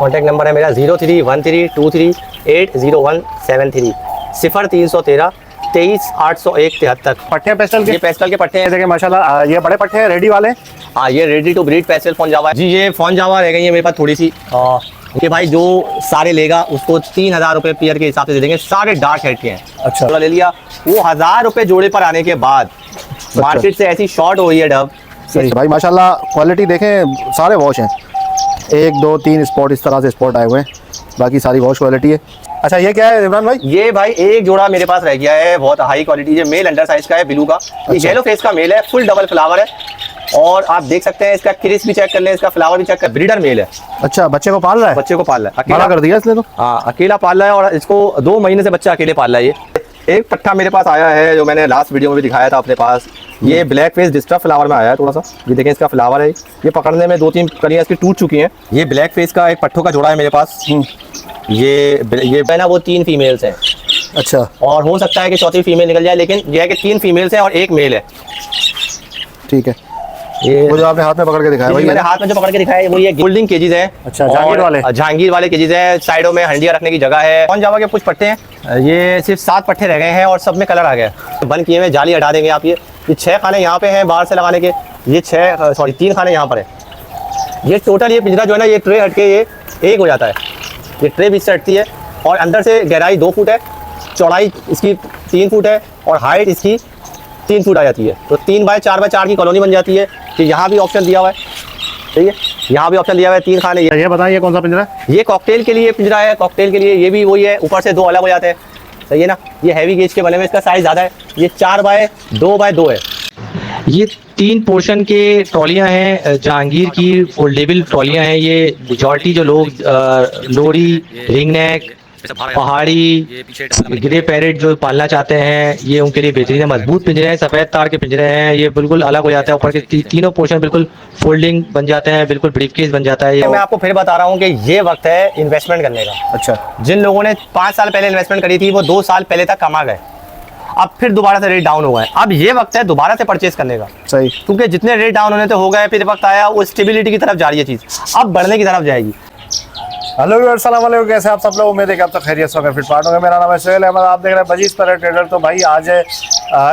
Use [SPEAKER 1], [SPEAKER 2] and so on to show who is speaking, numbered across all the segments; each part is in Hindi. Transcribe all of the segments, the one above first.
[SPEAKER 1] कॉन्टैक्ट नंबर है मेरा 031323801730 0313 23 801 73।
[SPEAKER 2] पट्टे पेस्टल के?
[SPEAKER 1] ये पेस्टल के पट्टे हैं।
[SPEAKER 2] देखिए माशाल्लाह ये बड़े पट्टे हैं रेडी वाले।
[SPEAKER 1] हाँ ये ready to breed pastel fawn Java है जी। ये फॉन जावा रह गई है मेरे पास थोड़ी सी। कि भाई जो सारे लेगा उसको 3000 रुपये पेयर के हिसाब से दे देंगे। सारे डार्क हेड के हैं।
[SPEAKER 2] अच्छा
[SPEAKER 1] ले लिया वो 1000 रुपये जोड़े पर आने के बाद मार्केट से ऐसी शॉर्ट हो रही है डब।
[SPEAKER 2] सही भाई माशाल्लाह क्वालिटी देखें, सारे वॉश हैं, 1 2 3 स्पॉट इस तरह से स्पॉट आए हुए हैं, बाकी सारी वॉश क्वालिटी है। अच्छा ये क्या है इमरान भाई?
[SPEAKER 1] ये भाई एक जोड़ा मेरे पास रह गया है, बहुत हाई क्वालिटी है, मेल अंडर साइज का है, ब्लू का। ये येलो फेस का मेल है, फुल डबल फ्लावर है और आप देख सकते हैं इसका क्रिस भी चेक कर लें, इसका फ्लावर भी चेक कर। ब्रीडर मेल है।
[SPEAKER 2] अच्छा बच्चे को पाल रहा है?
[SPEAKER 1] बच्चे को पाल रहा है,
[SPEAKER 2] अकेला कर दिया इसने तो।
[SPEAKER 1] हाँ अकेला पाल रहा है और इसको 2 महीने से बच्चा अकेले पाल रहा है। ये एक पट्टा मेरे पास आया है जो मैंने लास्ट वीडियो में भी दिखाया था अपने पास। ये ब्लैक फेस डिस्टर्ब फ्लावर में आया है थोड़ा सा। ये देखें इसका फ्लावर है, ये पकड़ने में 2-3 कलियां इसकी टूट चुकी हैं। ये ब्लैक फेस का एक पट्टों का जोड़ा है मेरे पास। ये ना वो 3 फीमेल्स हैं।
[SPEAKER 2] अच्छा
[SPEAKER 1] और हो सकता है कि चौथी फीमेल निकल जाए, लेकिन यह है कि 3 फीमेल्स हैं और 1 मेल है।
[SPEAKER 2] ठीक है।
[SPEAKER 1] ये
[SPEAKER 2] वो जो आपने हाथ में पकड़ के दिखाया,
[SPEAKER 1] मेरे हाथ में जो पकड़ के दिखाया है वो ये गोल्डन केजीज है।
[SPEAKER 2] अच्छा
[SPEAKER 1] जहांगीर वाले केजीज है। साइडों में हंडिया रखने की जगह है। कौन जावा के कुछ पट्टे हैं, ये सिर्फ 7 पट्टे रह गए हैं और सब में कलर आ गया। बंद किए हुए जाली हटा देंगे आप। ये 6 खाने यहाँ पे हैं बाहर से लगाने के। ये 3 खाने यहाँ पर है। ये टोटल ये पिंजरा जो है ना, ये ट्रे हट के ये एक हो जाता है। ये ट्रे बीच से हटती है और अंदर से गहराई 2 फुट है, चौड़ाई इसकी 3 फुट है और हाइट इसकी 3 फुट आ जाती है। तो 3 बाय 4 बाय 4 की कॉलोनी बन जाती है। कि यहाँ भी ऑप्शन दिया हुआ है, ठीक है, यहाँ भी ऑप्शन दिया हुआ है 3 खाने।
[SPEAKER 2] ये बताइए कौन सा पिंजरा है?
[SPEAKER 1] ये कॉकटेल के लिए पिंजरा है। कॉकटेल के लिए ये भी वही है, ऊपर से 2 अलग हो जाते हैं, सही है ना। ये हैवी गेज के बने हुए, इसका साइज ज़्यादा है। ये 4 बाय 2 है। ये 3 पोर्शन के ट्रॉलियाँ हैं जहांगीर की, फोल्डेबल ट्रॉलियाँ हैं। ये मेजॉरिटी जो लोग लोरी, रिंग नेक, पहाड़ी, ग्रे पैरेट जो पालना चाहते हैं, ये उनके लिए बेहतरीन है। मजबूत पिंजरे हैं, सफ़ेद तार के पिंजरे हैं। ये बिल्कुल अलग हो जाता है, ऊपर के तीनों पोर्शन बिल्कुल फोल्डिंग बन जाते हैं, बिल्कुल ब्रीफकेस बन जाता है। ये मैं आपको फिर बता रहा हूँ कि ये वक्त है इन्वेस्टमेंट करने का।
[SPEAKER 2] अच्छा
[SPEAKER 1] जिन लोगों ने 5 साल पहले इन्वेस्टमेंट करी थी वो 2 साल पहले तक कमा गए, अब फिर दोबारा से रेट डाउन हो गए। अब ये वक्त है दोबारा से परचेज करने का।
[SPEAKER 2] सही,
[SPEAKER 1] क्योंकि जितने रेट डाउन होने तो हो गए, फिर वक्त आया वो स्टेबिलिटी की तरफ जा रही है चीज़, अब बढ़ने की तरफ जाएगी।
[SPEAKER 2] हेलो व्यूअर्स, अस्सलाम वालेकुम, कैसे आप सब लोग? उम्मीद है कि आप सब खैरियत से होंगे, फिट फाट होंगे। मेरा नाम है सोहेल अहमद, आप देख रहे हैं बजीज पर ट्रेडर। तो भाई आज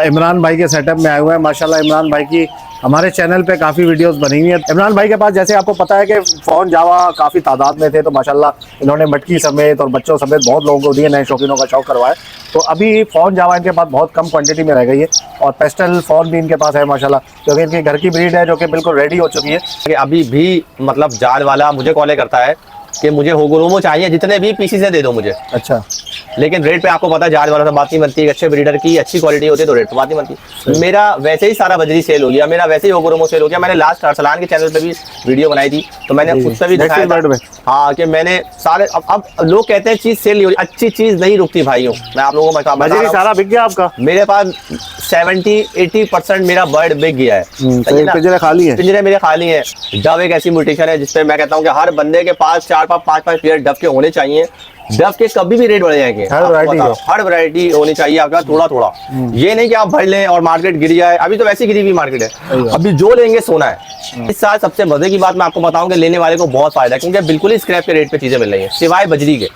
[SPEAKER 2] इमरान भाई के सेटअप में आए हुए हैं। माशाल्लाह इमरान भाई की हमारे चैनल पे काफ़ी वीडियोस बनी हुई है। इमरान भाई के पास जैसे आपको पता है कि फ़ोन जावा काफ़ी तादाद में थे, तो माशाल्लाह इन्होंने मटकी समेत और बच्चों समेत बहुत लोगों को दिए, नए शौकीनों का शौक करवाया। तो अभी फ़ोन जावा इनके पास बहुत कम क्वांटिटी में रह गई है और पेस्टल फ़ोन भी इनके पास है माशाल्लाह, क्योंकि इनकी घर की ब्रीड है जो कि बिल्कुल रेडी हो चुकी है।
[SPEAKER 1] अभी भी मतलब जाल वाला मुझे कॉल करता है कि मुझे होगोरोमो चाहिए, जितने भी पीसीस है दे दो मुझे।
[SPEAKER 2] अच्छा,
[SPEAKER 1] लेकिन रेट पे आपको पता है जाल वाला तो बात नहीं बनती है। अच्छे ब्रीडर की अच्छी क्वालिटी होती है तो रेट पे बात नहीं बनती। मेरा वैसे ही सारा बजरी सेल हो गया, मेरा वैसे ही होगोरोमो सेल हो गया। मैंने लास्ट अरसलान के चैनल पे भी वीडियो बनाई थी, तो मैंने उस पर भी दिखाया था हाँ कि मैंने सारे अब लोग कहते हैं चीज़ सेल नहीं हो रही। अच्छी चीज़ नहीं रुकती भाइयों, मैं आप लोगों को
[SPEAKER 2] बजरी सारा बिक गया आपका?
[SPEAKER 1] मेरे पास 70-80% मेरा बर्ड बिक गया है।
[SPEAKER 2] पिंजरे खाली है? पिंजरे
[SPEAKER 1] मेरे खाली है। डव एक ऐसी म्यूटेशन है जिसपे मैं कहता हूँ कि हर बंदे के पास 4-5 पेयर डव के होने चाहिए। डव के कभी भी रेट बढ़ जाएंगे, हर वैरायटी होनी चाहिए आपका थोड़ा थोड़ा। ये नहीं कि आप भर लें और मार्केट गिर जाए। अभी तो वैसे गिरी हुई मार्केट है, अभी जो लेंगे सोना है। इस साल सबसे मजे की बात मैं आपको बताऊं कि लेने वाले को बहुत फायदा है, क्योंकि बिल्कुल ही स्क्रैप के रेट पे चीजें मिल रही है सिवाय बजरी के।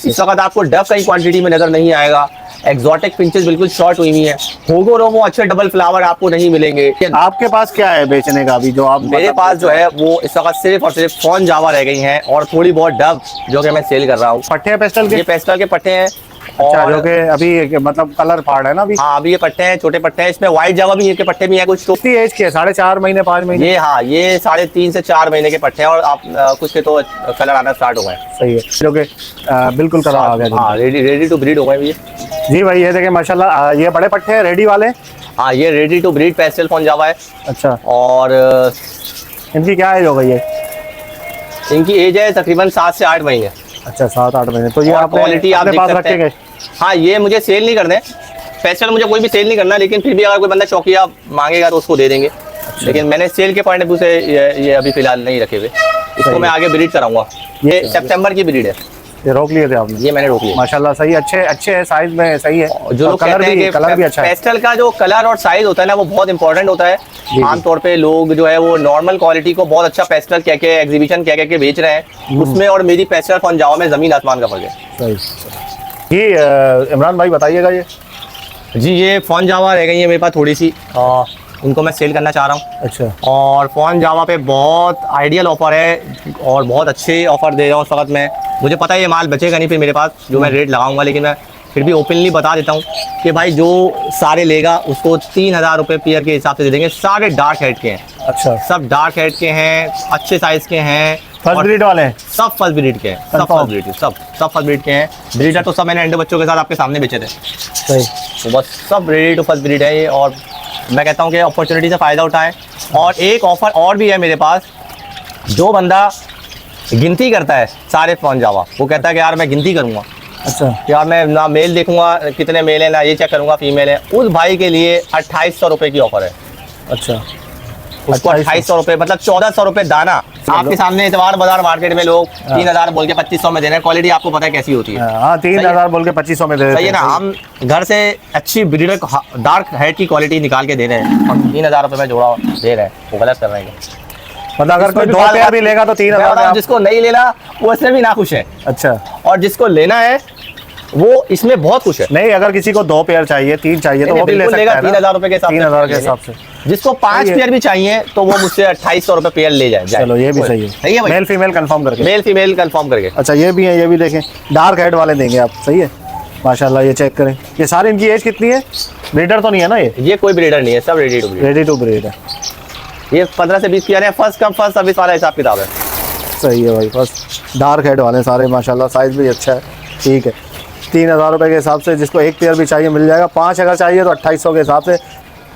[SPEAKER 1] इस वक्त आपको डव कई क्वांटिटी में नजर नहीं आएगा। एक्सोटिक पिंचेस बिल्कुल शॉर्ट हुई हुई है। होगोरोमो अच्छे डबल फ्लावर आपको नहीं मिलेंगे।
[SPEAKER 2] आपके पास क्या है बेचने का अभी जो आप?
[SPEAKER 1] मेरे पास जो है वो इस वक्त सिर्फ और सिर्फ फोन जावा रह गई हैं और थोड़ी बहुत डब जो कि मैं सेल कर रहा हूँ।
[SPEAKER 2] पट्टे पेस्टल के?
[SPEAKER 1] ये पेस्टल के पट्टे हैं।
[SPEAKER 2] अच्छा, जो कि अभी मतलब कलर फाड़ है ना अभी?
[SPEAKER 1] हाँ अभी ये पट्टे हैं, छोटे पट्टे हैं। इसमें व्हाइट जावा भी इनके पट्टे भी हैं कुछ।
[SPEAKER 2] कितनी एज के? 4.5 महीने 5 महीने?
[SPEAKER 1] ये हाँ ये 3.5 से 4 महीने के पट्टे हैं और आप कुछ के तो कलर आना स्टार्ट हो गए।
[SPEAKER 2] सही है, जो कि बिल्कुल कलर आ गया।
[SPEAKER 1] हाँ रेडी टू ब्रीड हो गए ये
[SPEAKER 2] जी भाई। ये देखें माशाल्लाह, ये बड़े पट्टे हैं रेडी वाले?
[SPEAKER 1] हाँ ये ready to breed pastel fawn Java है।
[SPEAKER 2] अच्छा,
[SPEAKER 1] और
[SPEAKER 2] इनकी क्या एज हो गई है?
[SPEAKER 1] इनकी एज है तकरीबन 7 से 8 महीने।
[SPEAKER 2] अच्छा 7-8 महीने। तो ये आप
[SPEAKER 1] क्वालिटी आप देख सकते हैं। हाँ ये मुझे सेल नहीं करने, पेस्टल मुझे कोई भी सेल नहीं करना, लेकिन फिर भी अगर कोई बंदा शौकिया मांगेगा तो उसको दे देंगे। अच्छा। लेकिन मैंने सेल के पॉइंट ऑफ व्यू से ये अभी फिलहाल नहीं रखे हुए, इसको मैं आगे ब्रीड कराऊंगा। ये सितंबर की ब्रीड है।
[SPEAKER 2] ये रोक लिए थे आपने?
[SPEAKER 1] ये मैंने रोक लिया।
[SPEAKER 2] माशाल्लाह सही, अच्छे है, साइज में सही है।
[SPEAKER 1] जो लोग
[SPEAKER 2] कलर
[SPEAKER 1] कहते हैं कि
[SPEAKER 2] कलर भी अच्छा है।
[SPEAKER 1] पेस्टल का जो कलर और साइज होता है ना वो बहुत इंपॉर्टेंट होता है। आमतौर पे लोग जो है वो नॉर्मल क्वालिटी को बहुत अच्छा पेस्टल कह के एग्जीबिशन कह के बेच रहे हैं, उसमें और मेरी पेस्टल फोन जावा में जमीन आसमान का फर्क है।
[SPEAKER 2] सही। ये इमरान भाई बताइएगा, ये
[SPEAKER 1] जी ये फोन जावा रह गई है मेरे पास थोड़ी सी, उनको मैं सेल करना चाह रहा हूँ।
[SPEAKER 2] अच्छा।
[SPEAKER 1] और फोन जावा पे बहुत आइडियल ऑफर है और बहुत अच्छे ऑफर दे रहा हूँ इस वक्त मैं। मुझे पता है ये माल बचेगा नहीं फिर मेरे पास जो मैं रेट लगाऊंगा, लेकिन मैं फिर भी ओपनली बता देता हूँ कि भाई जो सारे लेगा उसको 3000 रुपये पेयर के हिसाब से दे देंगे। सारे डार्क हेड के हैं।
[SPEAKER 2] अच्छा।
[SPEAKER 1] सब डार्क हेड के हैं, अच्छे साइज के हैं,
[SPEAKER 2] फर्स्ट ब्रीड वाले हैं?
[SPEAKER 1] सब फर्स्ट ब्रीड के हैं, सब फर्स्ट ब्रीड, सब फर्स्ट ब्रीड के हैं। ब्रीडर तो सब मैंने अंडे बच्चों के साथ आपके सामने बेचे थे।
[SPEAKER 2] सही।
[SPEAKER 1] तो बस सब रेडी टू फर्स्ट ब्रीड है ये, और मैं कहता हूँ कि अपॉर्चुनिटी से फ़ायदा उठाएं। और एक ऑफ़र और भी है मेरे पास, जो बंदा गिनती करता है सारे फोन जावा, वो कहता है कि यार मैं गिनती करूँगा।
[SPEAKER 2] अच्छा।
[SPEAKER 1] यार मैं ना मेल देखूंगा कितने मेल है, ना ये चेक करूँगा फीमेल है, उस भाई के लिए 2800 रुपये की ऑफर है।
[SPEAKER 2] अच्छा।
[SPEAKER 1] उसको 2800 रुपये मतलब 1400 रुपये दाना। आपके सामने इतवार बाजार मार्केट में लोग 3000 बोल के 2500 में दे रहे हैं। क्वालिटी आपको पता है कैसी होती है।
[SPEAKER 2] हाँ 3000 बोल के 2500 में दे देते हैं।
[SPEAKER 1] सही है ना, हम घर से अच्छी ब्रीडर डार्क हेड की क्वालिटी निकाल के दे रहे हैं, हम 3000 रुपये में जोड़ा दे रहे हैं, वो गलत कर रहे हैं।
[SPEAKER 2] मतलब अगर कोई 2 पेयर भी लेगा तो 3000।
[SPEAKER 1] जिसको नहीं लेना वो इसमें भी ना खुश है।
[SPEAKER 2] अच्छा।
[SPEAKER 1] और जिसको लेना है वो इसमें बहुत खुश है।
[SPEAKER 2] नहीं, अगर किसी को 2 पेयर चाहिए, 3 चाहिए तो वो भी ले सकता है
[SPEAKER 1] 3000 रुपये के हिसाब से।
[SPEAKER 2] 3000 के हिसाब से।
[SPEAKER 1] जिसको 5 पेयर भी चाहिए तो वो मुझसे 2800 रुपये पेयर ले जाए।
[SPEAKER 2] चलो ये भी सही है।
[SPEAKER 1] सही है भाई,
[SPEAKER 2] मेल फीमेल कंफर्म करके।
[SPEAKER 1] मेल फीमेल कंफर्म करके।
[SPEAKER 2] अच्छा ये भी है, ये भी देखें, डार्क हेड वाले देंगे आप। सही है माशाल्लाह। ये चेक करें, ये सारे इनकी एज कितनी है? ब्रीडर तो नहीं है ना ये
[SPEAKER 1] कोई ब्रीडर नहीं है, सब ready to breed.
[SPEAKER 2] Ready to breed है।
[SPEAKER 1] ये 15 से 20 पेयर है, फर्स्ट कम फर्स्ट सर्विस वाला हिसाब किताब है।
[SPEAKER 2] सही है भाई, फर्स्ट डार्क हेड वाले सारे माशाल्लाह, साइज भी अच्छा है। ठीक है, 3000 रुपये के हिसाब से जिसको 1 पेयर भी चाहिए मिल जाएगा। 5 अगर चाहिए तो 2800 के हिसाब से।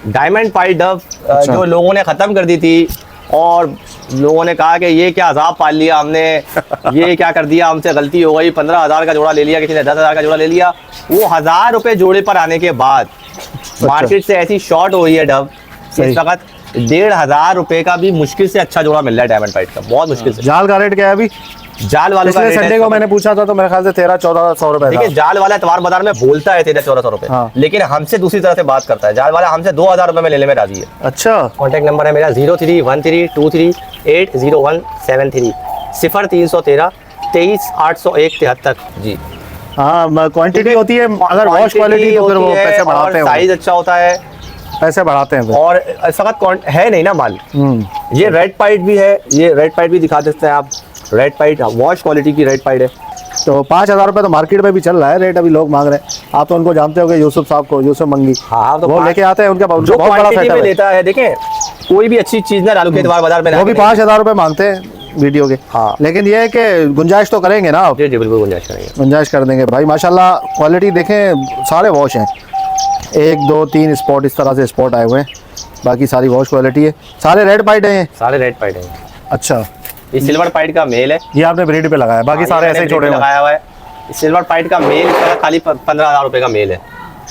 [SPEAKER 1] डायमंड पाइट डव
[SPEAKER 2] अच्छा।
[SPEAKER 1] जो लोगों ने ख़त्म कर दी थी और लोगों ने कहा कि ये क्या अजाब पाल लिया हमने, ये क्या कर दिया, हमसे गलती हो गई, 15,000 का जोड़ा ले लिया, किसी ने 10,000 का जोड़ा ले लिया। वो 1000 रुपये जोड़े पर आने के बाद मार्केट से ऐसी शॉर्ट हो रही है डव, इस वक्त 1500 रुपये का भी मुश्किल से अच्छा जोड़ा मिल रहा है डायमंड पाइट का, बहुत मुश्किल से।
[SPEAKER 2] जाल का रेट क्या है अभी?
[SPEAKER 1] जाल वाले का
[SPEAKER 2] संडे को मैंने पूछा था तो मेरे ख्याल से 1300-1400 रुपए।
[SPEAKER 1] देखिए जाल वाला इतवार बाजार में बोलता है 1300-1400 रुपए,
[SPEAKER 2] हाँ।
[SPEAKER 1] लेकिन हमसे दूसरी तरह से बात करता है। जाल वाला हमसे 2000 रुपए में लेने में राजी है।
[SPEAKER 2] अच्छा।
[SPEAKER 1] कॉन्टैक्ट नंबर है मेरा 0313238017 0313 2380173 जी।
[SPEAKER 2] हाँ क्वांटिटी होती है, अगर वॉश क्वालिटी तो फिर वो पैसे बढ़ाते हैं,
[SPEAKER 1] साइज अच्छा होता है,
[SPEAKER 2] पैसे बढ़ाते हैं फिर।
[SPEAKER 1] और इस वक्त है नहीं ना माल। ये रेड पाइट भी है, ये रेड पाइट भी दिखा देते हैं आप। रेड पाइट वॉश क्वालिटी की रेड पाइट है।
[SPEAKER 2] तो 5000 रुपये तो मार्केट में भी चल रहा है रेट, अभी लोग मांग रहे हैं। आप तो उनको जानते होंगे, यूसुफ साहब को, यूसुफ मंगी।
[SPEAKER 1] हाँ तो
[SPEAKER 2] वो लेके आते हैं, उनका बहुत बड़ा
[SPEAKER 1] क्वांटिटी में
[SPEAKER 2] सेटअप है।
[SPEAKER 1] लेता है। देखें कोई भी अच्छी चीज ना डालू के इतवार बाजार में,
[SPEAKER 2] वो भी 5000 रुपये मांगते हैं वीडियो के।
[SPEAKER 1] हाँ।
[SPEAKER 2] लेकिन ये है कि गुंजाइश तो करेंगे ना आप?
[SPEAKER 1] जी जी बिल्कुल गुंजाइश करेंगे,
[SPEAKER 2] गुंजाइश कर देंगे भाई। माशाल्लाह क्वालिटी देखें, सारे वॉश हैं, 1 2 3 स्पॉट इस तरह से स्पॉट आए हुए हैं, बाकी सारी वॉश क्वालिटी है। सारे रेड पाइट हैं,
[SPEAKER 1] सारे रेड पाइट हैं।
[SPEAKER 2] अच्छा।
[SPEAKER 1] ये सिल्वर पाइट का मेल है,
[SPEAKER 2] ये आपने ब्रीड पे लगाया, बाकी सारे ऐसे ही छोटे हुए हैं।
[SPEAKER 1] लगाया हुआ है। सिल्वर पाइट का मेल इसका खाली 15,000 रुपये का मेल है,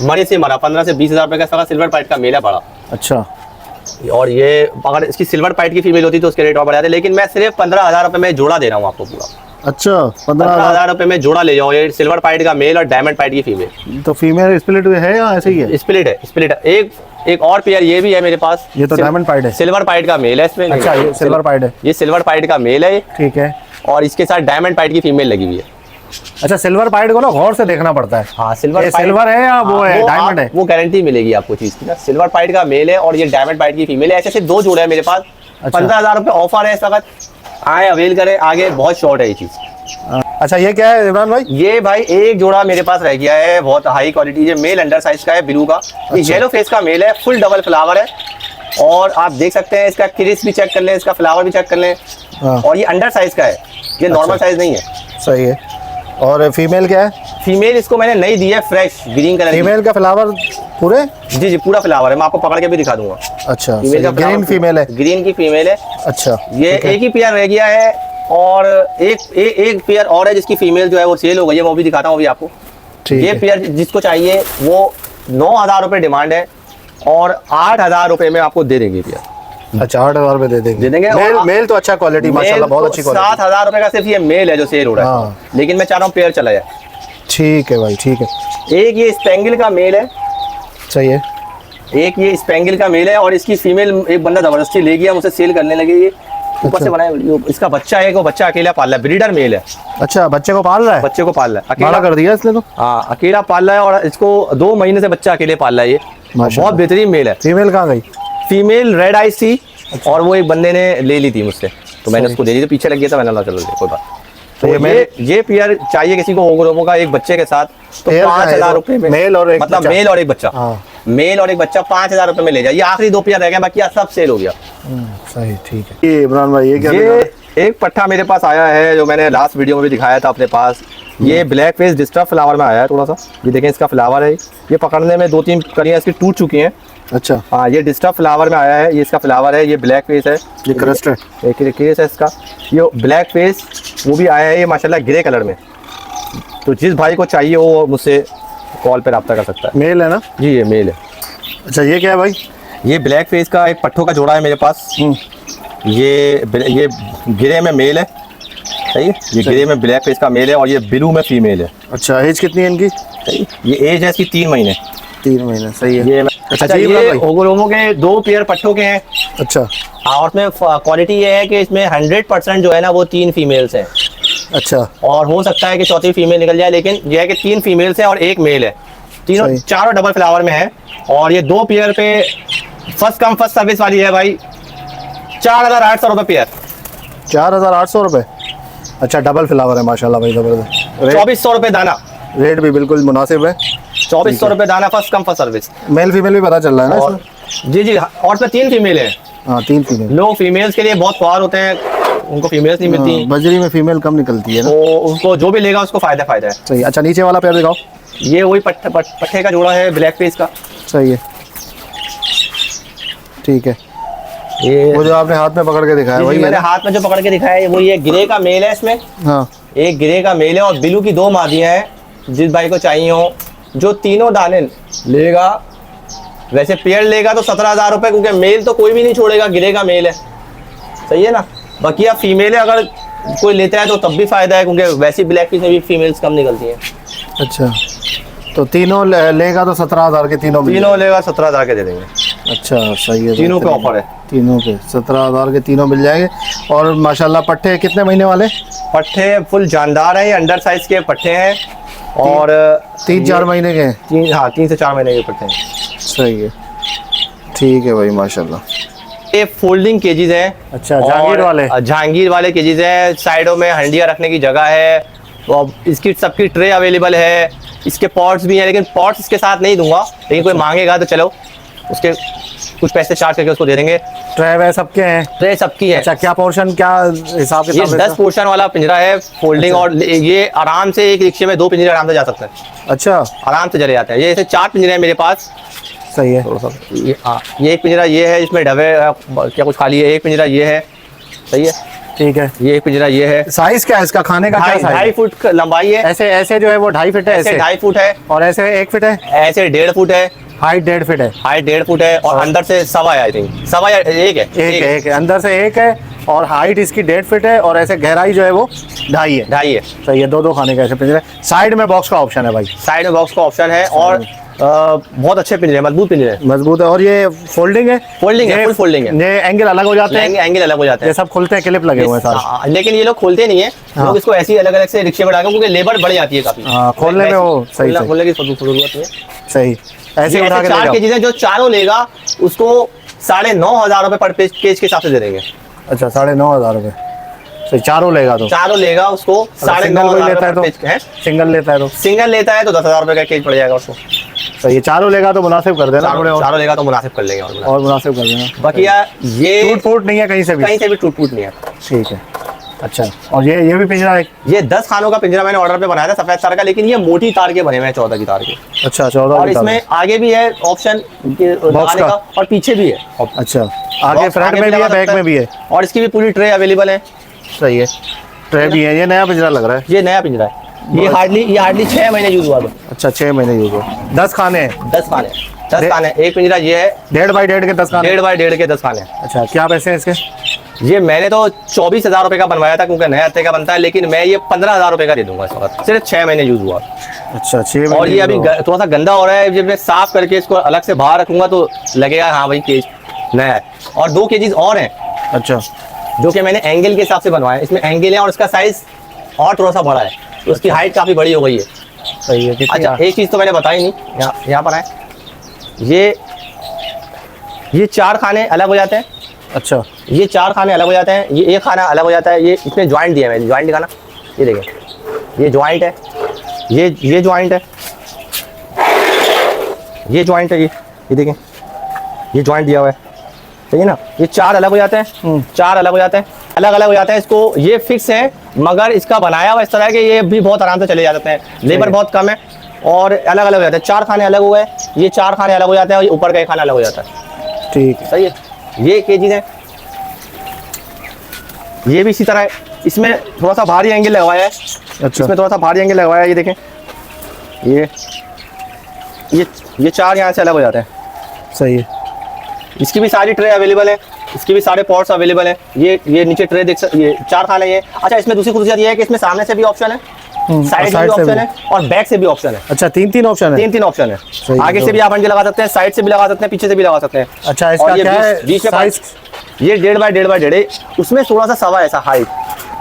[SPEAKER 1] मरी से मरा। 15 से 20,000 रुपये का इसका सिल्वर पाइट का मेल है बड़ा।
[SPEAKER 2] अच्छा।
[SPEAKER 1] और ये अगर इसकी सिल्वर पाइट की फीमेल होती तो उसके रेट और बढ़ जाते, लेकिन मैं सिर्फ 15,000 रुपये में जोड़ा दे रहा हूँ आपको पूरा।
[SPEAKER 2] अच्छा
[SPEAKER 1] 15,000 रुपये में जोड़ा ले जाओ, ये सिल्वर पाइट का मेल और डायमंड पाइट की फीमेल।
[SPEAKER 2] तो फीमेल स्प्लिट है या ऐसे ही है?
[SPEAKER 1] स्प्लिट है, स्प्लिट है। एक और पेयर ये भी है मेरे पास।
[SPEAKER 2] ये तो डायमंड पाइट है,
[SPEAKER 1] सिल्वर पाइट का मेल है इसमें।
[SPEAKER 2] अच्छा ये सिल्वर पाइट है,
[SPEAKER 1] ये सिल्वर पाइट का मेल है।
[SPEAKER 2] ठीक है।
[SPEAKER 1] और इसके साथ डायमंड पाइट की फीमेल लगी हुई है।
[SPEAKER 2] अच्छा सिल्वर पाइट को ना गौर से देखना पड़ता है।
[SPEAKER 1] हाँ सिल्वर
[SPEAKER 2] सिल्वर है या वो है डायमंड है?
[SPEAKER 1] वो गारंटी मिलेगी आपको चीज की ना। सिल्वर पाइट का मेल है और ये डायमंड पाइट की फीमेल है। ऐसे 2 जोड़े हैं मेरे पास। 15,000 रुपये ऑफर है इस वक्त, आए अवेल करें, आगे बहुत शॉर्ट है ये चीज।
[SPEAKER 2] अच्छा ये क्या है इमरान भाई?
[SPEAKER 1] ये भाई एक जोड़ा मेरे पास रह गया है, बहुत हाई क्वालिटी। ये मेल अंडर साइज का है, ब्लू का। ये येलो फेस का मेल है, फुल डबल फ्लावर है। और आप देख सकते हैं इसका क्रिस भी चेक कर लें, इसका फ्लावर भी चेक कर लें। और ये अंडर साइज का है, ये नॉर्मल साइज नहीं है।
[SPEAKER 2] सही है। और फीमेल क्या है?
[SPEAKER 1] फीमेल इसको मैंने नई दी है, फ्रेश ग्रीन कलर।
[SPEAKER 2] फीमेल का फ्लावर पूरे?
[SPEAKER 1] जी जी पूरा फ्लावर है, मैं आपको पकड़ के भी दिखा दूंगा।
[SPEAKER 2] अच्छा
[SPEAKER 1] फीमेल का
[SPEAKER 2] ग्रीन फीमेल है,
[SPEAKER 1] ग्रीन की फीमेल है।
[SPEAKER 2] अच्छा
[SPEAKER 1] ये एक ही पेयर रह गया है और एक पेयर और है जिसकी फीमेल जो है वो सेल हो गई है, वो भी दिखाता हूँ अभी आपको। ये पेयर जिसको चाहिए वो 9,000 रुपये डिमांड है और 8,000 रुपये में आपको दे देंगे पेयर।
[SPEAKER 2] अच्छा 8,000 रुपए दे देंगे। मेल तो अच्छा क्वालिटी माशाल्लाह, बहुत अच्छी क्वालिटी।
[SPEAKER 1] 7,000 रुपए का सिर्फ ये मेल है जो सेल हो रहा है।
[SPEAKER 2] हाँ।
[SPEAKER 1] लेकिन मैं चाह रहा हूँ पेयर चला जाए।
[SPEAKER 2] ठीक है भाई, ठीक है।
[SPEAKER 1] एक ये स्पेंगल का मेल है,
[SPEAKER 2] सही है।
[SPEAKER 1] एक ये स्पेंगल का मेल है, और इसकी फीमेल एक बंदा जबरदस्ती ले गया, मुझसे सेल करने लगे। ये ऊपर से बनाया, इसका बच्चा है, वो बच्चा अकेला पाल रहा है, ब्रीडर मेल है।
[SPEAKER 2] अच्छा, बच्चे को पाल रहा है?
[SPEAKER 1] बच्चे को पाल रहा है,
[SPEAKER 2] बड़ा
[SPEAKER 1] अकेला
[SPEAKER 2] कर दिया इसने तो।
[SPEAKER 1] हाँ, अकेला पाल रहा है, और इसको 2 महीने से बच्चा अकेले पाल रहा है। ये बहुत बेहतरीन मेल है।
[SPEAKER 2] फीमेल कहाँ गई?
[SPEAKER 1] फीमेल रेड आइज थी, और वो एक बंदे ने ले ली थी मुझसे, तो मैंने उसको दे दी, तो पीछे लग गया था, मैंने चलो कोई बात। तो ये पेयर चाहिए किसी को ओगरोमो का एक बच्चे के साथ, तो 5,000 रुपए में
[SPEAKER 2] मेल और एक
[SPEAKER 1] मतलब मेल और एक बच्चा।
[SPEAKER 2] हाँ।
[SPEAKER 1] मेल और एक बच्चा 5,000 रुपए में ले जाए। ये आखिरी 2 पेयर रह गए, बाकी सब सेल हो गया।
[SPEAKER 2] सही, ठीक है। ये इमरान भाई, ये क्या?
[SPEAKER 1] ये एक पट्ठा मेरे पास आया है, जो मैंने लास्ट वीडियो में भी दिखाया था अपने पास। ये ब्लैक फेस डिस्टर्ब फ्लावर में आया है थोड़ा सा। ये देखें, इसका फ्लावर है, ये पकड़ने में 2-3 कलियां इसकी टूट चुकी हैं।
[SPEAKER 2] अच्छा।
[SPEAKER 1] हाँ, ये डिस्टर्ब फ्लावर में आया है, ये इसका फ्लावर है, ये ब्लैक फेस है,
[SPEAKER 2] ये क्रस्ट है,
[SPEAKER 1] एक केस है इसका। ये ब्लैक फेस वो भी आया है, ये माशाल्लाह ग्रे कलर में। तो जिस भाई को चाहिए वो मुझसे कॉल पे रब्ता कर सकता है।
[SPEAKER 2] मेल है ना?
[SPEAKER 1] जी, ये मेल है।
[SPEAKER 2] अच्छा, ये क्या है भाई?
[SPEAKER 1] ये ब्लैक फेस का एक पट्ठों का जोड़ा है मेरे पास। ये ग्रे में मेल है, सही है। ये ग्रे में ब्लैक फेस का मेल है, और ये ब्लू में फीमेल है।
[SPEAKER 2] अच्छा, एज कितनी है इनकी?
[SPEAKER 1] सही, ये एज है इसकी 3 महीने।
[SPEAKER 2] 3 महीने, सही है।
[SPEAKER 1] ये अच्छा, ये ओगरोमो के 2 पेयर पट्ठों के हैं।
[SPEAKER 2] अच्छा।
[SPEAKER 1] और उसमें क्वालिटी ये है कि इसमें 100% जो है ना, वो 3 फीमेल्स हैं।
[SPEAKER 2] अच्छा।
[SPEAKER 1] और हो सकता है कि चौथी फीमेल निकल जाए, लेकिन यह है कि 3 फीमेल्स हैं और 1 मेल है। चारों डबल फ्लावर में है। और ये 2 पेयर पे फर्स्ट कम फर्स्ट सर्विस वाली है भाई। 4,800 रुपये पेयर।
[SPEAKER 2] 4,800 रुपये? अच्छा, डबल फ्लावर है माशाल्लाह भाई, जबरदस्त।
[SPEAKER 1] 2,400 रुपये दाना।
[SPEAKER 2] रेट भी बिल्कुल मुनासिब है।
[SPEAKER 1] 2,400 रुपये दाना, first come first service.
[SPEAKER 2] Male female भी पता चल रहा है ना?
[SPEAKER 1] जी जी, और इसमें 3 फीमेल है।
[SPEAKER 2] हाँ, 3 फीमेल।
[SPEAKER 1] लोग फीमेल्स के लिए बहुत ख्वार होते हैं, उनको फीमेल्स नहीं मिलती।
[SPEAKER 2] बजरी में फीमेल कम निकलती है ना,
[SPEAKER 1] तो उसको जो भी लेगा उसको फायदा है।
[SPEAKER 2] सही। अच्छा, नीचे वाला पेयर दिखाओ।
[SPEAKER 1] ये वही पट्ठे का जोड़ा है, ब्लैक फेस का।
[SPEAKER 2] सही है, ठीक है।
[SPEAKER 1] ये
[SPEAKER 2] वो जो आपने हाथ में पकड़ के दिखाया वही
[SPEAKER 1] मैंने हाथ में जो पकड़ के दिखाया है, वो ये ग्रे का मेल है इसमें।
[SPEAKER 2] हाँ।
[SPEAKER 1] एक ग्रे का मेल है, और ब्लू की 2 मादियां हैं। जिस भाई को चाहिए हो, जो तीनों दाने लेगा, वैसे पेयर लेगा तो 17,000 रुपये, क्योंकि मेल तो कोई भी नहीं छोड़ेगा, ग्रे का मेल है, सही है ना। बाकी अब फीमेल है, अगर कोई लेता है तो तब भी फायदा है, क्योंकि वैसी ब्लैक फिश में भी फीमेल्स कम निकलती हैं।
[SPEAKER 2] अच्छा, तो तीनों लेगा तो 17,000 के तीनों
[SPEAKER 1] लेगा 17,000 के दे देंगे।
[SPEAKER 2] अच्छा, सही है।
[SPEAKER 1] तीनों पे ऑफर है,
[SPEAKER 2] तीनों पे 17,000 के तीनों मिल जाएंगे। और माशाल्लाह पट्ठे कितने महीने वाले?
[SPEAKER 1] पट्ठे फुल जानदार हैं, ये अंडर साइज के पट्ठे हैं, और
[SPEAKER 2] 3-4 महीने के?
[SPEAKER 1] 3 से 4 महीने के पट्टे हैं।
[SPEAKER 2] सही है, ठीक है भाई माशाल्लाह।
[SPEAKER 1] ये फोल्डिंग केजीज हैं।
[SPEAKER 2] अच्छा,
[SPEAKER 1] जहांगीर वाले केजीज हैं। साइडों में हंडिया रखने की जगह है, तो इसकी सबकी ट्रे अवेलेबल है। इसके पॉट्स भी हैं, लेकिन पॉट्स इसके साथ नहीं दूंगा, लेकिन कोई मांगेगा तो चलो उसके कुछ पैसे चार्ज करके उसको दे देंगे।
[SPEAKER 2] ट्रे सबके हैं? ट्रे सबकी है। अच्छा, क्या पोर्शन, क्या हिसाब के?
[SPEAKER 1] ये 10 पोर्शन वाला पिंजरा है, फोल्डिंग। अच्छा। और ये आराम से एक रिक्शे में 2 पिंजरे आराम से जा सकते हैं। अच्छा, आराम से चले जाते हैं। ये ऐसे 4 पिंजरे हैं मेरे पास।
[SPEAKER 2] सही है।
[SPEAKER 1] ये एक पिंजरा ये है, इसमें डबे क्या कुछ खाली है। एक पिंजरा ये है, सही है,
[SPEAKER 2] ठीक है।
[SPEAKER 1] ये एक पिंजरा ये है।
[SPEAKER 2] साइज क्या है इसका? खाने का
[SPEAKER 1] 2.5 फुट लंबाई है।
[SPEAKER 2] ऐसे जो है वो 2.5 फीट है, ऐसे
[SPEAKER 1] 2.5 फुट है,
[SPEAKER 2] और ऐसे 1 फीट है,
[SPEAKER 1] ऐसे 1.5 फुट है।
[SPEAKER 2] हाइट 1.5 फीट है,
[SPEAKER 1] हाइट 1.5 फुट है, और अंदर से 1.25 है, आई थिंक 1.25 या 1 है।
[SPEAKER 2] एक है, अंदर से 1 है, और हाइट इसकी 1.5 फीट है, और ऐसे गहराई जो है वो 2.5 है। सही है। 2 खाने का ऐसे पिंजरे। साइड में बॉक्स का ऑप्शन है भाई? साइड में बॉक्स का ऑप्शन है, और बहुत अच्छे पिंजरे, मजबूत पिंजरे, मजबूत है। और ये फोल्डिंग है? फोल्डिंग है, फुल फोल्डिंग है। ये एंगल अलग हो जाते हैं? एंगल अलग हो जाते हैं, ये सब खुलते हैं, क्लिप लगे हुए हैं सारे। लेकिन ये लोग खोलते नहीं है, लोग इसको ऐसे ही अलग अलग से रिक्शे बढ़ा के, क्योंकि लेबर बढ़ जाती है काफी। खोलने में वो सही खोलने की जरूरत नहीं। सही, ऐसे उठा के 4 केजी जो चारों लेगा उसको 9,500 रुपए पर केज के हिसाब से दे देंगे। अच्छा, 9,500 रुपए। सही, चारों लेगा उसको 9,500 लेता है तो? सिंगल लेता है तो 10,000 रुपए का केज पड़ जाएगा उसको। सही है। चारों लेगा तो मुनासिब कर देना, चारों लेगा तो मुनासिब कर लेंगे, और मुनासिब कर देना। बाकी यार ये टूट फूट नहीं है कहीं से भी टूट फूट नहीं है। ठीक है। अच्छा, और ये भी पिंजरा है? ये 10 खानों का पिंजरा मैंने ऑर्डर पे बनाया था, सफेद तार का, लेकिन ये मोटी तार के बने हुए हैं, 14 की तार के। अच्छा, 14। और इसमें आगे भी है ऑप्शन लगाने का, और पीछे भी है। अच्छा, आगे फ्रंट में भी है, बैक में भी है, और इसकी भी पूरी ट्रे अवेलेबल है। सही है, ट्रे भी है। ये नया पिंजरा लग रहा है? ये नया पिंजरा है, ये हार्डली 6 महीने यूज हुआ था। अच्छा, 6 महीने यूज हुआ। 10 खाने हैं? 10 खाने,
[SPEAKER 1] 10 खाने, एक पिंजरा ये है
[SPEAKER 2] 1.5 बाई 1.5 के 10 खाने।
[SPEAKER 1] 1.5 बाई 1.5 के 10 खाने।
[SPEAKER 2] अच्छा, क्या पैसे हैं इसके?
[SPEAKER 1] ये मैंने तो 24,000 रुपए का बनवाया था क्योंकि नया हत्ते का बनता है, लेकिन मैं ये 15,000 रुपए का दे दूंगा इस वक्त, सिर्फ 6 महीने यूज हुआ।
[SPEAKER 2] अच्छा, 6
[SPEAKER 1] और ये अभी थोड़ा सा गंदा हो रहा है, जब मैं साफ करके इसको अलग से बाहर रखूंगा तो लगेगा हाँ भाई केज नया है। और 2 केजीज और हैं,
[SPEAKER 2] अच्छा,
[SPEAKER 1] जो कि मैंने एंगल के हिसाब से बनवाया है। इसमें एंगल है और इसका साइज और थोड़ा सा बड़ा है, तो उसकी हाइट काफी बड़ी हो गई है।
[SPEAKER 2] सही है।
[SPEAKER 1] अच्छा, एक चीज तो मैंने बताई नहीं, यहाँ पर है, ये 4 खाने अलग हो जाते हैं।
[SPEAKER 2] अच्छा,
[SPEAKER 1] ये 4 खाने अलग हो जाते हैं, ये एक खाना अलग हो जाता है। ये इसमें ज्वाइंट दिया है, मैंने ज्वाइंट दिखाना, ये देखें, ये ज्वाइंट है, ये ज्वाइंट है, ये ज्वाइंट है, ये देखें, ये ज्वाइंट दिया हुआ है, सही है ना। ये 4 अलग हो जाते हैं, 4 अलग हो जाते हैं, अलग अलग हो जाते हैं। इसको ये फिक्स है, मगर इसका बनाया हुआ इस तरह के ये भी बहुत आराम से चले जाते हैं, लेबर बहुत कम है और अलग अलग हो जाते हैं। 4 खाने अलग हुए, ये 4 खाने अलग हो जाते हैं और ये ऊपर का एक खाना अलग हो जाता है।
[SPEAKER 2] ठीक है,
[SPEAKER 1] सही है। ये केजीज है, ये भी इसी तरह है। इसमें थोड़ा सा भारी एंगल लगवाया है,
[SPEAKER 2] अच्छा,
[SPEAKER 1] इसमें थोड़ा सा भारी एंगल लगवाया है, ये देखें, ये 4 यहाँ से अलग हो जाते हैं।
[SPEAKER 2] सही है।
[SPEAKER 1] इसकी भी सारी ट्रे अवेलेबल है, इसके भी सारे पॉट्स अवेलेबल है। ये नीचे ट्रे देख सकते, ये 4 खाने ये। अच्छा, इसमें दूसरी खुशियत ये है कि इसमें सामने से भी ऑप्शन है, साइड में भी ऑप्शन है और बैक से भी ऑप्शन है।
[SPEAKER 2] अच्छा, 3 ऑप्शन है।
[SPEAKER 1] 3 ऑप्शन है।
[SPEAKER 2] सही है।
[SPEAKER 1] आगे से भी आप अंडे लगा सकते हैं, साइड से भी लगा सकते हैं, पीछे से भी लगा सकते हैं।
[SPEAKER 2] अच्छा, इसका क्या है
[SPEAKER 1] बीच में
[SPEAKER 2] साइज?
[SPEAKER 1] ये 1.5 बाई 1.5 बाई 1.5 है, उसमें थोड़ा सा सवा ऐसा हाइट,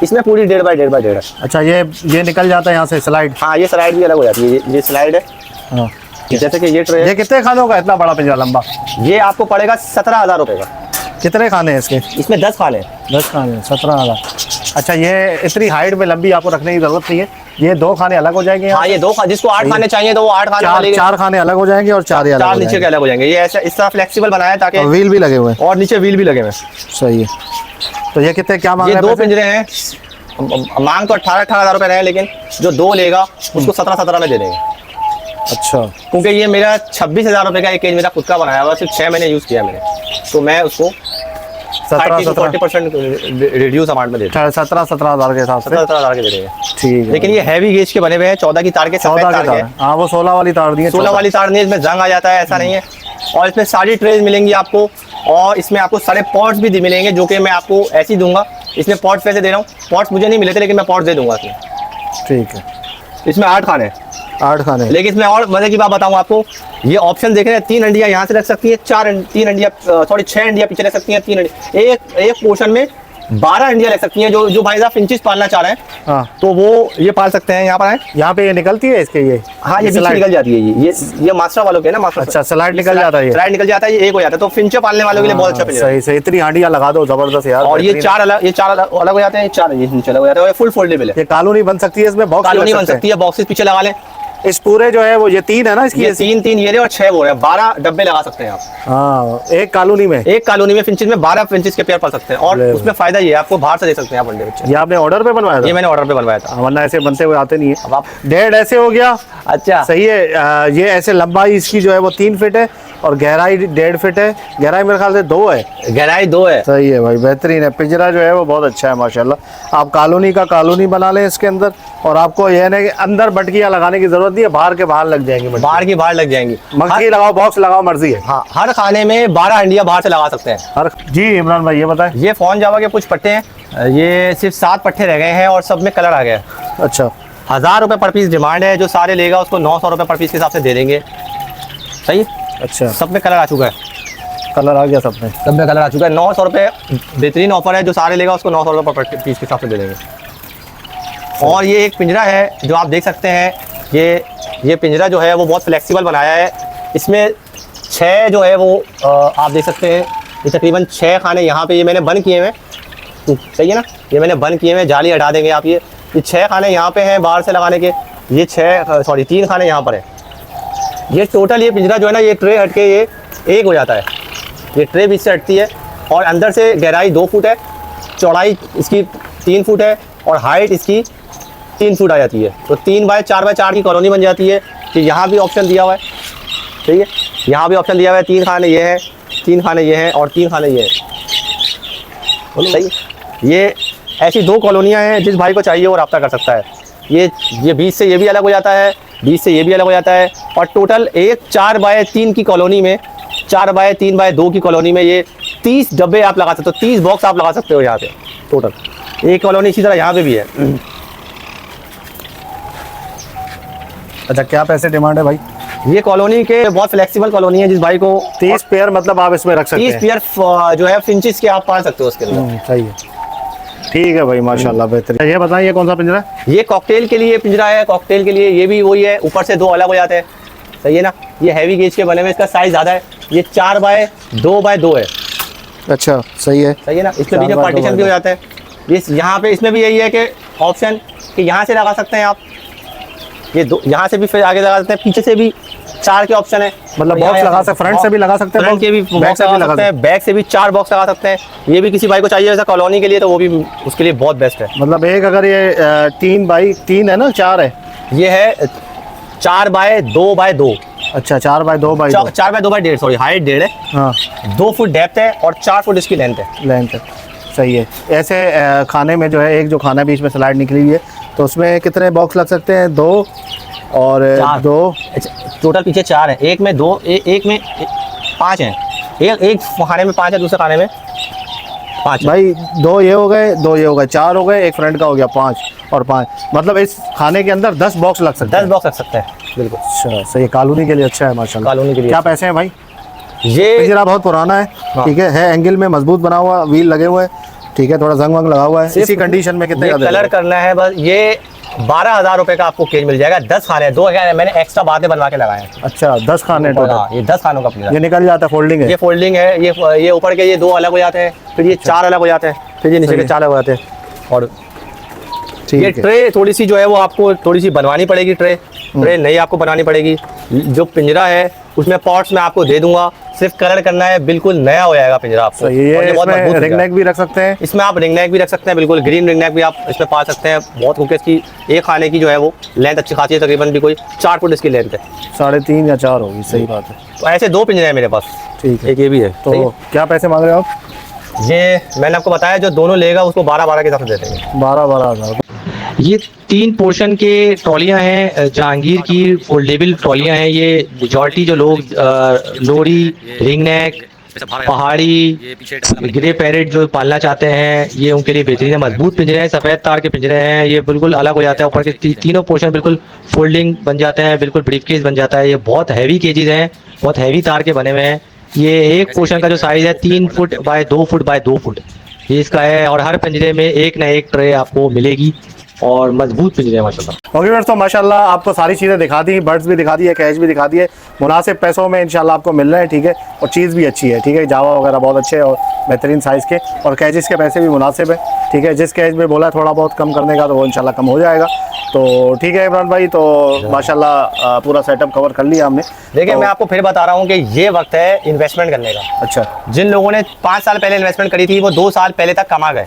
[SPEAKER 1] इसमें पूरी 1.5 बाई 1.5 बाई 1.5 है।
[SPEAKER 2] अच्छा, ये निकल जाता है यहाँ से स्लाइड?
[SPEAKER 1] हाँ, ये स्लाइड भी अलग हो जाती है, ये स्लाइड है।
[SPEAKER 2] हाँ,
[SPEAKER 1] जैसे कि ये ट्रे
[SPEAKER 2] ये कितने खानों का इतना बड़ा पिंजरा लंबा?
[SPEAKER 1] ये आपको पड़ेगा 17,000 रुपए का।
[SPEAKER 2] कितने खाने हैं इसके?
[SPEAKER 1] इसमें 10 खाने हैं।
[SPEAKER 2] 10 खाने, 17,000। अच्छा, ये इतनी हाइट में लंबी आपको रखने की जरूरत नहीं है, ये 2 खाने अलग हो जाएंगे।
[SPEAKER 1] हाँ, ये 2 जिसको 8 खाने चाहिए तो वो 8 खाने वाले
[SPEAKER 2] 4 खाने अलग हो जाएंगे और 4
[SPEAKER 1] 4 नीचे के अलग हो जाएंगे। ये ऐसा इस तरह फ्लेक्सिबल बनाया है ताकि
[SPEAKER 2] व्हील भी लगे हुए हैं
[SPEAKER 1] और नीचे व्हील भी लगे हुए हैं।
[SPEAKER 2] सही है। तो ये कितने क्या मांग
[SPEAKER 1] ये
[SPEAKER 2] रहे
[SPEAKER 1] 2
[SPEAKER 2] हैं पैसे?
[SPEAKER 1] पिंजरे हैं, मांग तो 18,000 रुपए रहे हैं, लेकिन जो 2 लेगा उसको 17,000 में दे देंगे।
[SPEAKER 2] अच्छा,
[SPEAKER 1] क्योंकि ये मेरा 26,000 रुपए का एक केज मेरा खुद का बनाया हुआ, सिर्फ 6 महीने यूज किया मैंने, तो मैं उसको 40% रिड्यूस अमाउंट में दे दूँ।
[SPEAKER 2] 17,000 के हिसाब से
[SPEAKER 1] 17,000 के दे देंगे।
[SPEAKER 2] ठीक है।
[SPEAKER 1] लेकिन ये हैवी गेज के बने हुए हैं, 14 की तार के,
[SPEAKER 2] 14
[SPEAKER 1] सफेद
[SPEAKER 2] के
[SPEAKER 1] तार के।
[SPEAKER 2] तार, हाँ, वो 16 वाली तार दी है।
[SPEAKER 1] 16 वाली तार नहीं, इसमें जंग आ जाता है, ऐसा नहीं है। और इसमें सारी ट्रेज मिलेंगी आपको, और इसमें आपको सारे पॉट्स भी मिलेंगे, जो कि मैं आपको ऐसे ही दूंगा। इसमें पॉट्स पैसे दे रहा हूँ, पॉट्स मुझे नहीं मिले थे, लेकिन मैं पॉट्स दे दूंगा इसमें।
[SPEAKER 2] ठीक है।
[SPEAKER 1] इसमें 8 खाने,
[SPEAKER 2] 8 खाने।
[SPEAKER 1] लेकिन इसमें और मजे की बात बताऊं आपको, ये ऑप्शन देख रहे हैं, 3 अंडिया यहाँ से रख सकती है, 6 अंडिया पीछे रख सकती हैं, 3 अंडिया एक पोर्शन में 12 अंडिया रख सकती हैं। जो भाई साहब फिंचिस पालना चाह रहे हैं,
[SPEAKER 2] हाँ,
[SPEAKER 1] तो वो ये पाल सकते हैं। यहाँ पर है,
[SPEAKER 2] यहाँ पे ये निकलती है इसके, ये
[SPEAKER 1] हाँ, ये बीच निकल जाती है। ये मास्टर वालों के ना, मास्टर।
[SPEAKER 2] अच्छा, स्लाइड निकल जाता है,
[SPEAKER 1] स्लाइड निकल जाता है, ये एक हो जाता है, तो फिंचे पालने वालों के लिए बहुत अच्छा पिंजरा है।
[SPEAKER 2] सही सही। इतनी हांडियां लगा दो, जबरदस्त यार।
[SPEAKER 1] और ये 4 अलग हो जाते हैं, 4 ये नीचे अलग हो जाते हैं, फुल फोल्डेबल है।
[SPEAKER 2] ये कॉलोनी बन सकती है, इसमें बॉक्स
[SPEAKER 1] कॉलोनी बन सकती है, बॉक्सेस पीछे लगा लें।
[SPEAKER 2] इस पूरे जो है वो ये 3 है ना इसकी?
[SPEAKER 1] ये 3 ये और 6 वो है, 12 डब्बे लगा सकते हैं आप।
[SPEAKER 2] हाँ, एक कॉलोनी में।
[SPEAKER 1] एक कॉलोनी में फिंचिस में 12 फिंचिस के पेयर पा सकते हैं। और उसमें फायदा ये है, आपको बाहर से दे सकते हैं आप अंडे बच्चे।
[SPEAKER 2] ये आपने ऑर्डर पे बनवाया था?
[SPEAKER 1] ये मैंने ऑर्डर पे बनवाया था,
[SPEAKER 2] वरना ऐसे बनते हुए आते नहीं है।
[SPEAKER 1] अब आप
[SPEAKER 2] 1.5 ऐसे हो गया।
[SPEAKER 1] अच्छा,
[SPEAKER 2] सही है। ये ऐसे लंबाई इसकी जो है वो 3 फीट है और गहराई 1.5 फीट है। गहराई मेरे ख्याल से 2 है।
[SPEAKER 1] गहराई 2 है।
[SPEAKER 2] सही है भाई, बेहतरीन है। पिंजरा जो है वो बहुत अच्छा है माशाल्लाह। आप कॉलोनी का कॉलोनी बना लें इसके अंदर, और आपको यह नहीं कि अंदर बटकियां लगाने की जरूरत नहीं है, बाहर के बाहर लग जाएंगी।
[SPEAKER 1] बाहर की बाहर लग जाएंगी।
[SPEAKER 2] मक्खी लगाओ, बॉक्स लगाओ, मर्जी है।
[SPEAKER 1] हाँ, हर खाने में 12 अंडिया बाहर से लगा सकते हैं।
[SPEAKER 2] जी इमरान भाई, ये बताएं।
[SPEAKER 1] ये फोन जावा के कुछ पट्टे हैं, ये सिर्फ 7 पट्टे रह गए हैं और सब में कलर आ गया है।
[SPEAKER 2] अच्छा,
[SPEAKER 1] 1000 रुपये पर पीस डिमांड है, जो सारे लेगा उसको 900 रुपये पर पीस के हिसाब से दे देंगे। सही।
[SPEAKER 2] अच्छा,
[SPEAKER 1] सब में कलर आ चुका है,
[SPEAKER 2] कलर आ गया सब में
[SPEAKER 1] कलर आ चुका है। 900 रुपये बेहतरीन ऑफर है, जो सारे लेगा उसको 900 रुपये पर पीस के हिसाब से दे देंगे। और ये एक पिंजरा है जो आप देख सकते हैं, ये पिंजरा जो है वो बहुत फ्लेक्सिबल बनाया है। इसमें 6 जो है वो आप देख सकते हैं, ये तकरीबन 6 खाने यहाँ पे ये मैंने बंद किए हुए हैं। सही है ना, ये मैंने बंद किए हुए, जाली हटा देंगे आप। ये 6 खाने यहाँ पे हैं बाहर से लगाने के, ये 3 खाने यहाँ पर है। ये टोटल ये पिंजरा जो है ना, ये ट्रे हट के ये एक हो जाता है। ये ट्रे बीच से हटती है और अंदर से गहराई 2 फुट है, चौड़ाई इसकी 3 फुट है और हाइट इसकी 3 फुट आ जाती है। तो 3 बाय 4 बाय 4 की कॉलोनी बन जाती है। कि यहाँ भी ऑप्शन दिया हुआ है, ठीक है, यहाँ भी ऑप्शन दिया हुआ है। 3 खाने ये हैं, 3 खाने ये हैं और 3 खाने ये हैं। सही। ये ऐसी 2 कॉलोनियाँ हैं, जिस भाई को चाहिए वो रब्ता कर सकता है। ये बीच से ये भी अलग हो जाता है, बीच से ये भी अलग हो जाता है, और टोटल एक 4x3 की कॉलोनी में, 4x3x2 की कॉलोनी में ये 30 डब्बे आप लगा सकते हो, 30 बॉक्स आप लगा सकते हो यहाँ पे टोटल। एक कॉलोनी इसी तरह यहाँ पे भी है।
[SPEAKER 2] अच्छा, क्या पैसे डिमांड है भाई?
[SPEAKER 1] ये कॉलोनी के बहुत फ्लेक्सिबल कॉलोनी है, जिस भाई को
[SPEAKER 2] 30 पेयर मतलब आप इसमें रख सकते
[SPEAKER 1] 30
[SPEAKER 2] हैं।
[SPEAKER 1] पेयर जो है फिंचेस के आप पाल सकते हो उसके अंदर।
[SPEAKER 2] सही है, ठीक है भाई, माशाल्लाह बेहतरीन। ये बताइए कौन सा पिंजरा है?
[SPEAKER 1] ये कॉकटेल के लिए पिंजरा है, कॉकटेल के लिए ये भी वही है, ऊपर से 2 अलग हो जाते हैं, सही है ना। ये हैवी गेज के बने हुए, इसका साइज ज़्यादा है, ये 4x2x2 है।
[SPEAKER 2] अच्छा, सही है,
[SPEAKER 1] सही है ना। इसमें बीच में पार्टीशन भी हो जाता है। ये यहाँ पे इसमें भी यही है कि ऑप्शन कि यहाँ से लगा सकते हैं आप, ये यहाँ से भी फिर आगे लगा सकते हैं, पीछे से भी 4 के ऑप्शन है,
[SPEAKER 2] मतलब बॉक्स लगा सकते, फ्रंट से भी लगा सकते हैं,
[SPEAKER 1] फ्रंट के भी बॉक्स लगा सकते हैं, बैक से भी 4 बॉक्स लगा सकते हैं। ये भी किसी भाई को चाहिए वैसा कॉलोनी के लिए तो वो भी उसके लिए बहुत बेस्ट है।
[SPEAKER 2] मतलब एक अगर ये 3x3 है ना, 4 है,
[SPEAKER 1] ये है 4x2x2।
[SPEAKER 2] अच्छा 4x2x2,
[SPEAKER 1] 4x2x1.5, सॉरी हाइट 1.5 है,
[SPEAKER 2] हाँ
[SPEAKER 1] 2 फुट डेप्थ है और 4 फुट इसकी लेंथ है।
[SPEAKER 2] लेंथ है, सही है। ऐसे खाने में जो है एक जो खाना बीच में स्लाइड निकली हुई है, तो उसमें कितने बॉक्स लग सकते हैं? 2 और 2,
[SPEAKER 1] टोटल पीछे 4 है, एक में 2, एक में 5 हैं, एक खाने में 5 है, दूसरे खाने में 5
[SPEAKER 2] भाई 2 ये हो गए, 2 ये हो गए, 4 हो गए, एक फ्रंट का हो गया 5 और 5, मतलब इस खाने के अंदर 10 बॉक्स लग सकते
[SPEAKER 1] 10
[SPEAKER 2] हैं।
[SPEAKER 1] बॉक्स रख सकते हैं, बिल्कुल।
[SPEAKER 2] अच्छा, सही है, कॉलोनी के लिए अच्छा है माशाल्लाह।
[SPEAKER 1] कॉलोनी के लिए
[SPEAKER 2] क्या पैसे हैं भाई?
[SPEAKER 1] ये
[SPEAKER 2] पिंजरा बहुत पुराना है,
[SPEAKER 1] हाँ।
[SPEAKER 2] ठीक है एंगल में मजबूत बना हुआ, व्हील लगे हुए हैं, ठीक है, थोड़ा जंग वंग लगा हुआ है। इसी कंडीशन में कितने
[SPEAKER 1] ये
[SPEAKER 2] का
[SPEAKER 1] कलर करना है बस, ये 12,000 रुपए का आपको केज मिल जाएगा। 10 खाने, 2 मैंने एक्स्ट्रा बाद में बनवा के लगाए हैं।
[SPEAKER 2] अच्छा 10 खाने टोटल?
[SPEAKER 1] हाँ, ये 10 खानों का पिंजरा।
[SPEAKER 2] ये निकल जाता है, फोल्डिंग है?
[SPEAKER 1] ये फोल्डिंग है, ये ऊपर के ये 2 अलग हो जाते हैं, फिर ये 4 अलग हो जाते हैं, फिर ये नीचे के 4 अलग हो जाते हैं। और ये
[SPEAKER 2] ठीक है,
[SPEAKER 1] ट्रे थोड़ी सी जो है वो आपको थोड़ी सी बनवानी पड़ेगी, ट्रे नहीं आपको बनानी पड़ेगी। जो पिंजरा है उसमें पॉट्स में आपको दे दूंगा, सिर्फ कलर करना है, बिल्कुल नया हो जाएगा पिंजरा आपको।
[SPEAKER 2] सही है।
[SPEAKER 1] और ये बहुत
[SPEAKER 2] इसमें
[SPEAKER 1] मजबूत
[SPEAKER 2] रिंग
[SPEAKER 1] पिंजरा है।
[SPEAKER 2] नेक भी रख सकते हैं?
[SPEAKER 1] इसमें आप रिंग नेक भी रख सकते हैं, बिल्कुल ग्रीन रिंग नेक भी आप इसमें पा सकते हैं। बहुत क्योंकि इसकी एक खाने की जो है वो लेंथ अच्छी खासी है, तकरीबन भी कोई 4 फुट इसकी लेंथ है,
[SPEAKER 2] 3.5 या 4 होगी, सही बात है।
[SPEAKER 1] तो ऐसे 2 पिंजरे हैं मेरे पास,
[SPEAKER 2] ठीक है,
[SPEAKER 1] एक ये भी है।
[SPEAKER 2] तो क्या पैसे मांग रहे हो आप?
[SPEAKER 1] ये मैंने आपको बताया, जो दोनों लेगा उसको 12-12 के हिसाब से दे देंगे।
[SPEAKER 2] 12-12 हज़ार।
[SPEAKER 3] ये 3 पोर्शन के ट्रॉलियां हैं, जहांगीर की फोल्डेबल ट्रॉलियां हैं। ये मेजॉरिटी जो लोग लोरी, रिंग नेक, पहाड़ी, ग्रे पैरेट जो पालना चाहते हैं, ये उनके लिए बेहतरीन है। मजबूत पिंजरे हैं, सफ़ेद तार के पिंजरे हैं, ये बिल्कुल अलग हो जाता है। ऊपर के तीनों पोर्शन बिल्कुल फोल्डिंग बन जाते हैं, बिल्कुल ब्रीफकेस बन जाता है। ये बहुत हैवी केजेस हैं, बहुत हैवी तार के बने हुए हैं। ये एक पोर्शन का जो साइज़ है 3 foot by 2 foot by 2 foot ये इसका है, और हर पिंजरे में एक ना एक ट्रे आपको मिलेगी और मजबूत पिंजरे हैं माशाल्लाह।
[SPEAKER 2] ओके फ्रेंड्स, तो माशाल्लाह आपको सारी चीज़ें दिखा दी, बर्ड्स भी दिखा दिए, कैच भी दिखा दिए, मुनासिब पैसों में इंशाल्लाह आपको मिल रहे हैं, ठीक है। और चीज़ भी अच्छी है, ठीक है, जावा वगैरह बहुत अच्छे और बेहतरीन साइज़ के, और कैचेस के पैसे भी मुनासिब है, ठीक है। जिस कैच में बोला थोड़ा बहुत कम करने का तो वो इंशाल्लाह कम हो जाएगा। तो ठीक है इमरान भाई, तो माशाल्लाह पूरा सेटअप कवर कर लिया हमने।
[SPEAKER 1] देखिए
[SPEAKER 2] तो,
[SPEAKER 1] मैं आपको फिर बता रहा हूँ कि ये वक्त है इन्वेस्टमेंट करने का।
[SPEAKER 2] अच्छा,
[SPEAKER 1] जिन लोगों ने 5 साल पहले इन्वेस्टमेंट करी थी वो 2 साल पहले तक कमा गए,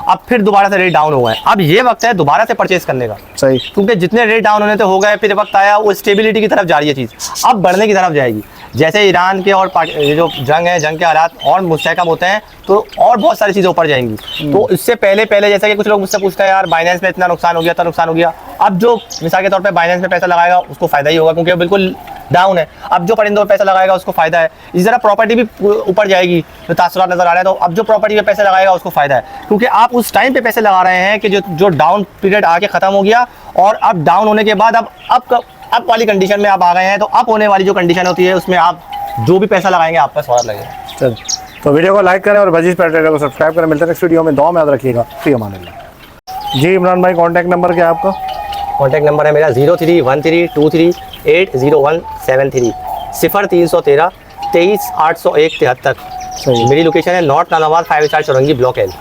[SPEAKER 1] अब फिर दोबारा से रेट डाउन हो गए। अब ये वक्त है दोबारा से परचेज करने का,
[SPEAKER 2] सही,
[SPEAKER 1] क्योंकि जितने रेट डाउन होने तो हो गए, फिर वक्त आया वो स्टेबिलिटी की तरफ जा रही है चीज़, अब बढ़ने की तरफ जाएगी। जैसे ईरान के और ये जो जंग है, जंग के हालात और मुस्तहकम होते हैं तो और बहुत सारी चीज़ें ऊपर जाएंगी। तो इससे पहले जैसा कि कुछ लोग मुझसे पूछते हैं यार बाइनेंस में इतना नुकसान हो गया, इतना नुकसान हो गया, अब जो मिसाल के तौर पे बाइनेंस में पैसा लगाएगा उसको फ़ायदा ही होगा, क्योंकि वो बिल्कुल डाउन है। अब जो परिंदों में पैसा लगाएगा उसको फ़ायदा है। इसी तरह प्रॉपर्टी भी ऊपर जाएगी, तो तासुरात नज़र आ रहा है, तो अब जो प्रॉपर्टी पे पैसे लगाएगा उसको फ़ायदा है, क्योंकि आप उस टाइम पे पैसे लगा रहे हैं कि जो डाउन पीरियड आके ख़त्म हो गया, और अब डाउन होने के बाद अब वाली कंडीशन में आप आ गए हैं। तो अब होने वाली जो कंडीशन होती है उसमें आप जो भी पैसा लगाएंगे आपका स्वाद लगेगा।
[SPEAKER 2] चल तो वीडियो को लाइक करें और बजीज पेट ट्रेडर को सब्सक्राइब करें। मिलते हैं नेक्स्ट वीडियो में, दुआ में याद रखिएगा। फी अमान अल्लाह। जी इमरान भाई, कॉन्टैक्ट नंबर क्या है आपका?
[SPEAKER 1] कॉन्टैक्ट नंबर है मेरा 0313238773 0313 23 801 73। मेरी लोकेशन है नॉर्थ नालाबाद 5 स्टार चौरंगी ब्लॉक एल।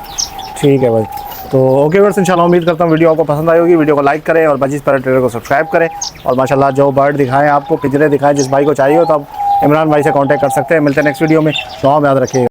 [SPEAKER 2] ठीक है भाई, तो ओके वर्स, इंशाल्लाह उम्मीद करता हूँ वीडियो आपको पसंद आई होगी। वीडियो को लाइक करें और बजीज पैरेट ट्रेडर को सब्सक्राइब करें। और माशाल्लाह जो बर्ड दिखाएं आपको, पिंजरे दिखाएं, जिस भाई को चाहिए हो तो आप इमरान भाई से कांटेक्ट कर सकते हैं। मिलते हैं नेक्स्ट वीडियो में, दुआ में याद रखिएगा।